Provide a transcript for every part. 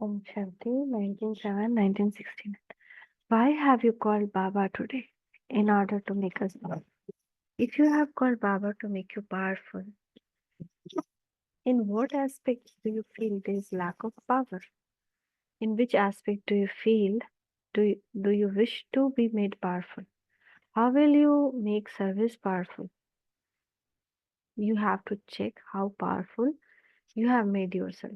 Om Shanti, 1969. Why have you called Baba today? In order to make us powerful. If you have called Baba to make you powerful, in what aspect do you feel there is lack of power? In which aspect do you feel do you wish to be made powerful? How will you make service powerful? You have to check how powerful you have made yourself.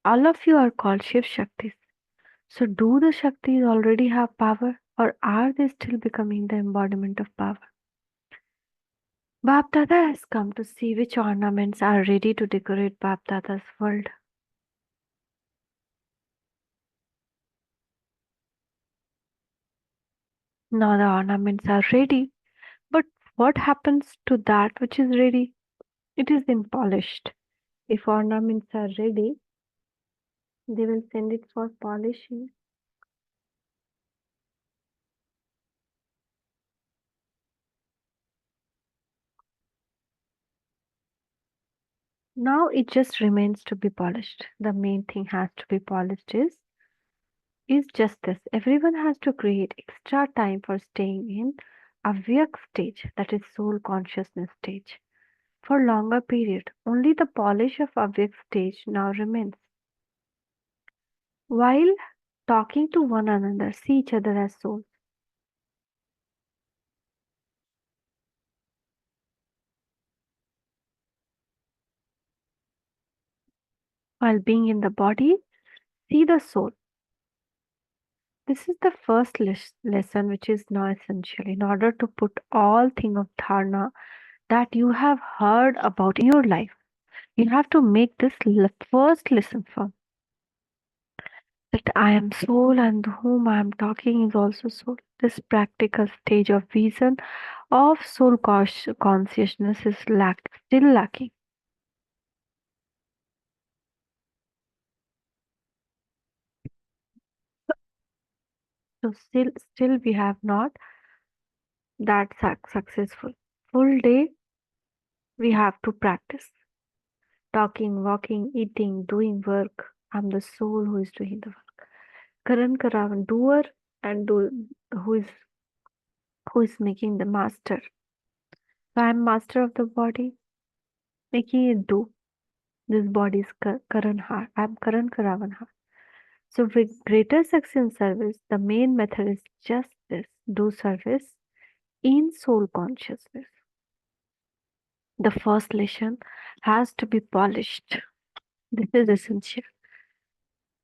All of you are called Shiv Shaktis. So, do the Shaktis already have power or are they still becoming the embodiment of power? BapDada has come to see which ornaments are ready to decorate BapDada's world. Now the ornaments are ready, but what happens to that which is ready? It is then polished. If ornaments are ready, they will send it for polishing. Now it just remains to be polished. The main thing has to be polished is just this. Everyone has to create extra time for staying in Avyakt stage, that is soul consciousness stage. For longer period, only the polish of Avyakt stage now remains. While talking to one another, see each other as souls. While being in the body, see the soul. This is the first lesson which is now essential in order to put all thing of dharna that you have heard about in your life. You have to make this first lesson firm. That I am soul and whom I am talking is also soul. This practical stage of vision of soul consciousness is still lacking. So still we have not that successful. Full day we have to practice. Talking, walking, eating, doing work. I'm the soul who is doing the work. Karan Karavan, doer and who is making the master. So I'm master of the body, making it do. This body is Karan Har. I'm Karan Karavan Har. So with greater success in service, the main method is just this: do service in soul consciousness. The first lesson has to be polished. This is essential.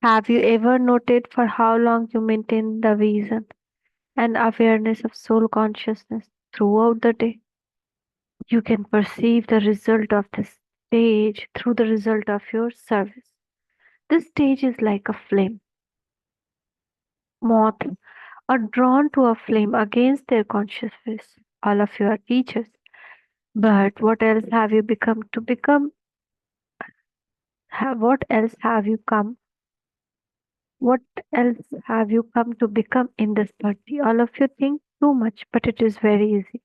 Have you ever noted for how long you maintain the vision and awareness of soul consciousness throughout the day? You can perceive the result of this stage through the result of your service. This stage is like a flame. Moths are drawn to a flame against their consciousness. All of you are teachers. But what else have you become to become? What else have you come? What else have you come to become in this body? All of you think too much, but it is very easy.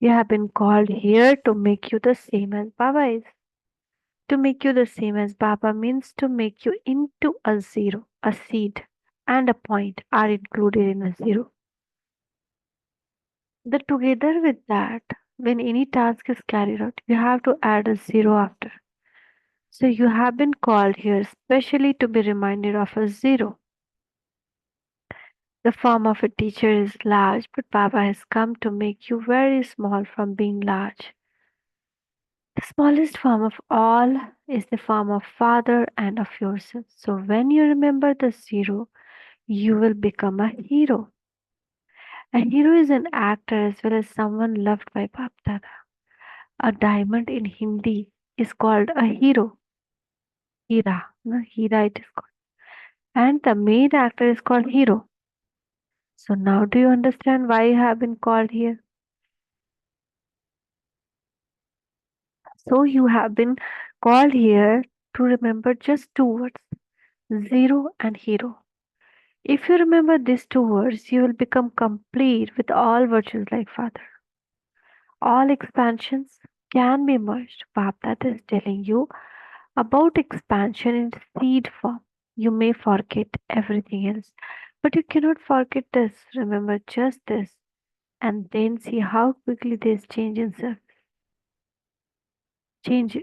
You have been called here to make you the same as Baba is. To make you the same as Baba means to make you into a zero. A seed and a point are included in a zero. The together with that, when any task is carried out, you have to add a zero after. So you have been called here specially to be reminded of a zero. The form of a teacher is large, but Baba has come to make you very small from being large. The smallest form of all is the form of Father and of yourself. So when you remember the zero, you will become a hero. A hero is an actor as well as someone loved by BapDada. A diamond in Hindi is called a hero. Hira. No, Hira it is called. And the main actor is called hero. So now do you understand why you have been called here? So you have been called here to remember just two words, zero and hero. If you remember these two words, you will become complete with all virtues like Father. All expansions can be merged. BapDada is telling you about expansion in seed form. You may forget everything else, but you cannot forget this. Remember just this, and then see how quickly this change in self. Change.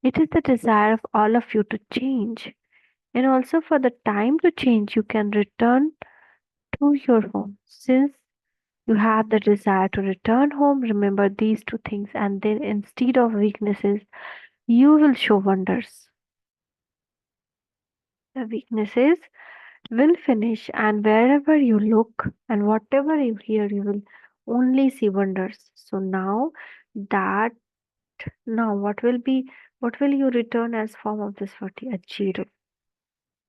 It is the desire of all of you to change, and also for the time to change, you can return to your home. Since you have the desire to return home, remember these two things, and then instead of weaknesses, you will show wonders. The weaknesses will finish, and wherever you look and whatever you hear, you will only see wonders. So that now what will you return as form of this 40? A zero.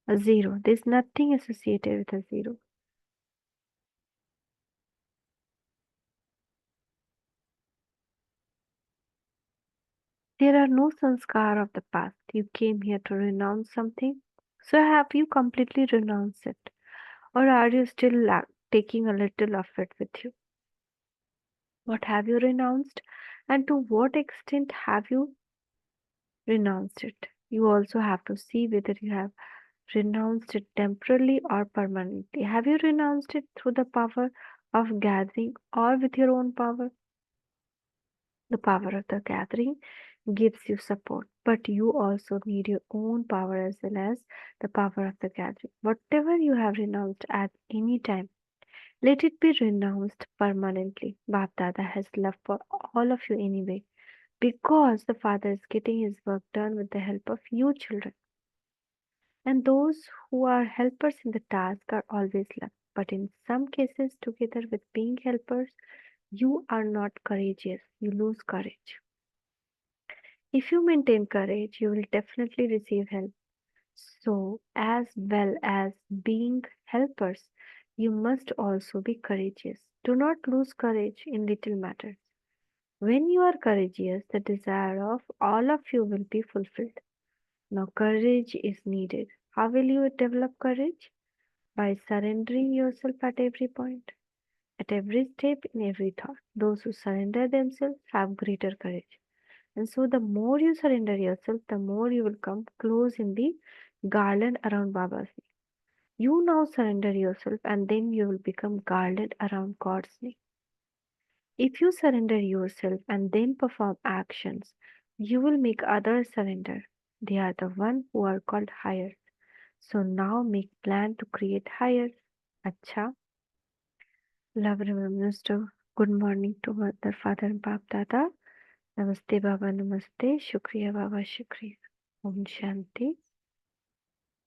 A zero. There's nothing associated with a zero. There are no sanskar of the past. You came here to renounce something. So have you completely renounced it? Or are you still taking a little of it with you? What have you renounced? And to what extent have you renounced it? You also have to see whether you have renounced it temporarily or permanently. Have you renounced it through the power of gathering or with your own power? The power of the gathering gives you support, but you also need your own power as well as the power of the gathering. Whatever you have renounced at any time, let it be renounced permanently. BapDada has love for all of you anyway, because the Father is getting his work done with the help of you children. And those who are helpers in the task are always loved. But in some cases, together with being helpers, you are not courageous. You lose courage. If you maintain courage, you will definitely receive help. So, as well as being helpers, you must also be courageous. Do not lose courage in little matters. When you are courageous, the desire of all of you will be fulfilled. Now, courage is needed. How will you develop courage? By surrendering yourself at every point, at every step, in every thought. Those who surrender themselves have greater courage. And so, the more you surrender yourself, the more you will come close in the garland around Baba's neck. You now surrender yourself, and then you will become garland around God's neck. If you surrender yourself and then perform actions, you will make others surrender. They are the one who are called heirs. So now make plan to create heirs. Achcha. Love remembers to good morning to Mother, Father, and BapDada. Namaste Baba, Namaste. Shukriya Baba, Shukriya. Om Shanti.